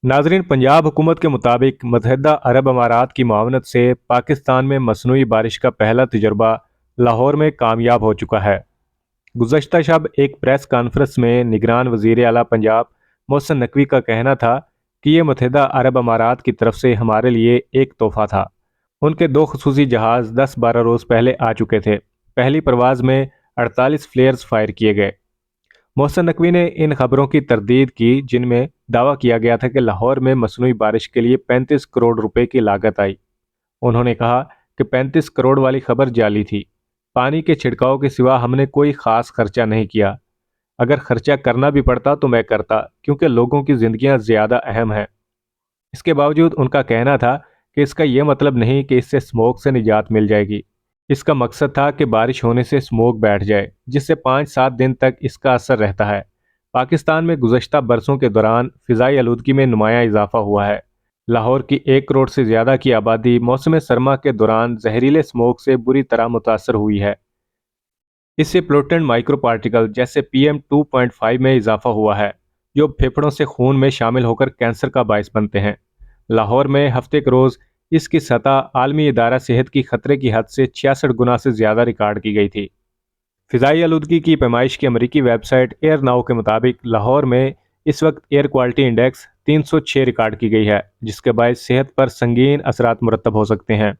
नाजरीन, पंजाब हुकूमत के मुताबिक मुतहदा अरब अमारात की मुआवनत से पाकिस्तान में मसनूई बारिश का पहला तजुर्बा लाहौर में कामयाब हो चुका है। गुज़श्ता शब एक प्रेस कॉन्फ्रेंस में निगरान वज़ीर आला पंजाब मोहसिन नकवी का कहना था कि ये मुतहदा अरब अमारात की तरफ से हमारे लिए एक तोहफ़ा था। उनके दो खसूसी जहाज़ 10-12 रोज़ पहले आ चुके थे। पहली परवाज़ में 48 फ्लेयर्स फायर किए गए। मोहसिन नकवी ने इन खबरों की तरदीद की जिनमें दावा किया गया था कि लाहौर में मसनूई बारिश के लिए 35 करोड़ रुपए की लागत आई। उन्होंने कहा कि 35 करोड़ वाली खबर जाली थी। पानी के छिड़काव के सिवा हमने कोई खास खर्चा नहीं किया। अगर खर्चा करना भी पड़ता तो मैं करता, क्योंकि लोगों की जिंदगियां ज्यादा अहम हैं। इसके बावजूद उनका कहना था कि इसका यह मतलब नहीं कि इससे स्मोक से निजात मिल जाएगी। इसका मकसद था कि बारिश होने से स्मोक बैठ जाए, जिससे 5-7 दिन तक इसका असर रहता है। पाकिस्तान में गुज़श्ता बरसों के दौरान फ़िज़ाई आलूदगी में नुमाया इजाफा हुआ है। लाहौर की 1 करोड़ से ज़्यादा की आबादी मौसम सरमा के दौरान जहरीले स्मोक से बुरी तरह मुतासर हुई है। इससे प्लोटेंट माइक्रो पार्टिकल जैसे PM2.5 में इजाफा हुआ है, जो फेफड़ों से खून में शामिल होकर कैंसर का बायस बनते हैं। लाहौर में हफ्ते के रोज़ इसकी सतह आलमी इदारा सेहत की खतरे की हद से 66 गुना से ज़्यादा रिकॉर्ड की गई थी। फ़िज़ाई आलूदगी की पैमाइश की अमरीकी वेबसाइट एयर नाउ के मुताबिक लाहौर में इस वक्त एयर क्वालिटी इंडेक्स 306 रिकॉर्ड की गई है, जिसके बायस सेहत पर संगीन असरात मुरतब हो सकते हैं।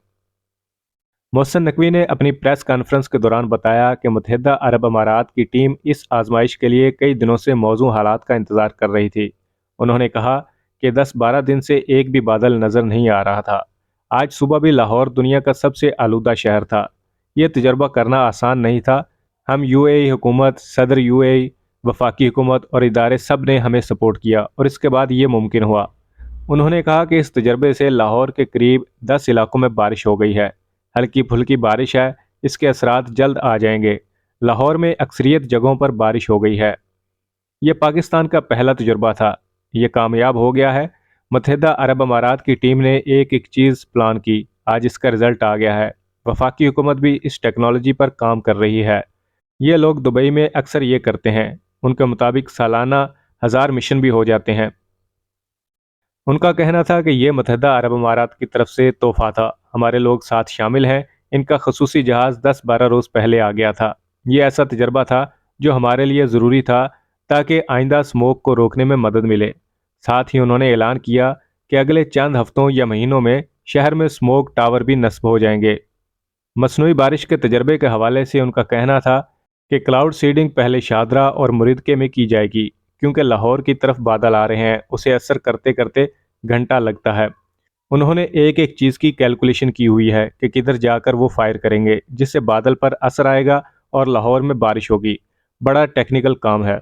मोहसिन नकवी ने अपनी प्रेस कॉन्फ्रेंस के दौरान बताया कि मुत्तहिदा अरब अमारात की टीम इस आजमाइश के लिए कई दिनों से मौजू हालात का इंतज़ार कर रही थी। उन्होंने कहा कि 10-12 दिन से एक भी बादल नज़र नहीं आ रहा था। आज सुबह भी लाहौर दुनिया का सबसे आलूदा शहर था। ये तजर्बा करना आसान नहीं था। हम UAE हुकूमत, सदर UAE, वफाकी हुकूमत और इदारे सब ने हमें सपोर्ट किया और इसके बाद ये मुमकिन हुआ। उन्होंने कहा कि इस तजर्बे से लाहौर के करीब 10 इलाकों में बारिश हो गई है। हल्की फुल्की बारिश है, इसके असरात जल्द आ जाएंगे। लाहौर में अक्सरियत जगहों पर बारिश हो गई है। ये पाकिस्तान का पहला तजुर्बा था। ये कामयाब हो गया है। मुत्तहिदा अरब अमारात की टीम ने एक एक चीज़ प्लान की, आज इसका रिजल्ट आ गया है। वफाकी हुकूमत भी इस टेक्नोलॉजी पर काम कर रही है। ये लोग दुबई में अक्सर ये करते हैं। उनके मुताबिक सालाना 1000 मिशन भी हो जाते हैं। उनका कहना था कि ये मुत्तहिदा अरब अमारात की तरफ से तोहफा था। हमारे लोग साथ शामिल हैं। इनका खसूसी जहाज़ 10-12 रोज़ पहले आ गया था। ये ऐसा तजर्बा था जो हमारे लिए ज़रूरी था, ताकि आइंदा स्मोक को रोकने में मदद मिले। साथ ही उन्होंने ऐलान किया कि अगले चंद हफ्तों या महीनों में शहर में स्मोक टावर भी नस्ब हो जाएंगे। मसनूई बारिश के तजर्बे के हवाले से उनका कहना था कि क्लाउड सीडिंग पहले शादरा और मुरिदके में की जाएगी, क्योंकि लाहौर की तरफ बादल आ रहे हैं। उसे असर करते करते घंटा लगता है। उन्होंने एक एक चीज़ की कैलकुलेशन की हुई है कि किधर जाकर वो फायर करेंगे, जिससे बादल पर असर आएगा और लाहौर में बारिश होगी। बड़ा टेक्निकल काम है।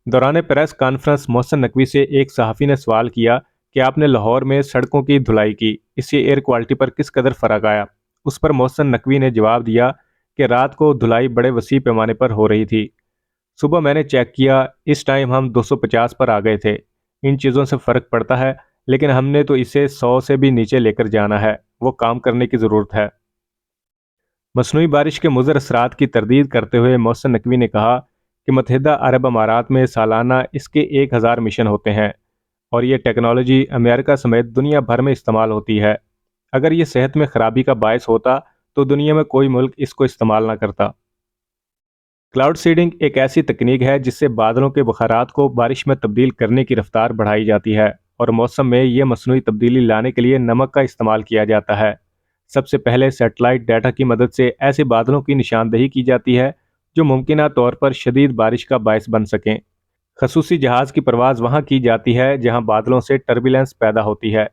दौरान प्रेस कॉन्फ्रेंस मोहसिन नकवी से एक सहाफ़ी ने सवाल किया कि आपने लाहौर में सड़कों की धुलाई की, इससे एयर क्वालिटी पर किस कदर फ़र्क आया। उस पर मोहसिन नकवी ने जवाब दिया कि रात को धुलाई बड़े वसी पैमाने पर हो रही थी। सुबह मैंने चेक किया, इस टाइम हम 250 पर आ गए थे। इन चीज़ों से फ़र्क पड़ता है, लेकिन हमने तो इसे 100 से भी नीचे लेकर जाना है। वो काम करने की ज़रूरत है। मसनूई बारिश के मुज़र असरात की तरदीद करते हुए मोहसिन नकवी ने कहा कि मुत्तहिदा अरब अमारात में सालाना इसके 1000 मिशन होते हैं और ये टेक्नोलॉजी अमेरिका समेत दुनिया भर में इस्तेमाल होती है। अगर ये सेहत में खराबी का बायस होता तो दुनिया में कोई मुल्क इसको इस्तेमाल ना करता। क्लाउड सीडिंग एक ऐसी तकनीक है जिससे बादलों के बुखारात को बारिश में तब्दील करने की रफ्तार बढ़ाई जाती है और मौसम में ये मसनूई तब्दीली लाने के लिए नमक का इस्तेमाल किया जाता है। सबसे पहले सैटेलाइट डाटा की मदद से ऐसे बादलों की निशानदही की जाती है जो मुमकिन तौर पर शदीद बारिश का बायस बन सकें। खसूसी जहाज़ की परवाज़ वहाँ की जाती है जहाँ बादलों से टर्बुलेंस पैदा होती है।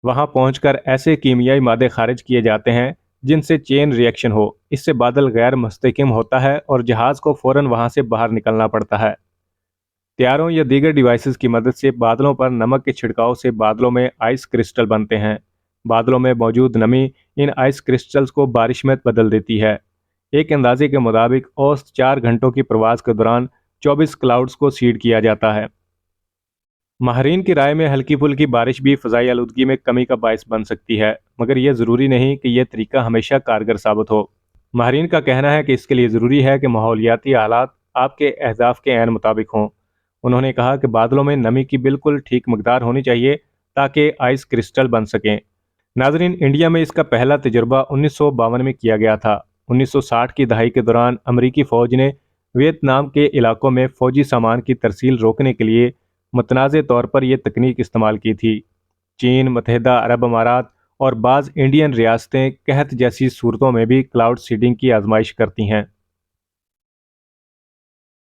वहां पहुंचकर ऐसे कीमियाई मादे खारिज किए जाते हैं जिनसे चेन रिएक्शन हो। इससे बादल गैर मुस्तकिम होता है और जहाज को फौरन वहां से बाहर निकलना पड़ता है। त्यारों या दीगर डिवाइसेस की मदद से बादलों पर नमक के छिड़काव से बादलों में आइस क्रिस्टल बनते हैं। बादलों में मौजूद नमी इन आइस क्रिस्टल्स को बारिश में बदल देती है। एक अंदाजे के मुताबिक औसत 4 घंटों की प्रवास के दौरान 24 क्लाउड्स को सीड किया जाता है। माहरीन की राय में हल्की फुल्की बारिश भी फ़ज़ाई आलूदगी में कमी का बायस बन सकती है, मगर यह ज़रूरी नहीं कि यह तरीका हमेशा कारगर साबित हो। माहरीन का कहना है कि इसके लिए ज़रूरी है कि माहौलियाती हालात आपके अहदाफ के ऐन मुताबिक हों। انہوں نے کہا کہ بادلوں میں نمی کی بالکل ٹھیک مقدار ہونی چاہیے تاکہ آئس کرسٹل بن سکیں۔ ناظرین، انڈیا میں اس کا پہلا تجربہ 1952 میں کیا گیا تھا۔ 1960 کی دہائی کے دوران امریکی فوج نے ویتنام کے علاقوں میں فوجی سامان کی ترسیل روکنے کے لیے متنازع طور پر یہ تکنیک استعمال کی تھی۔ چین، متحدہ عرب امارات اور بعض انڈین ریاستیں قحط جیسی صورتوں میں بھی کلاؤڈ سیڈنگ کی آزمائش کرتی ہیں۔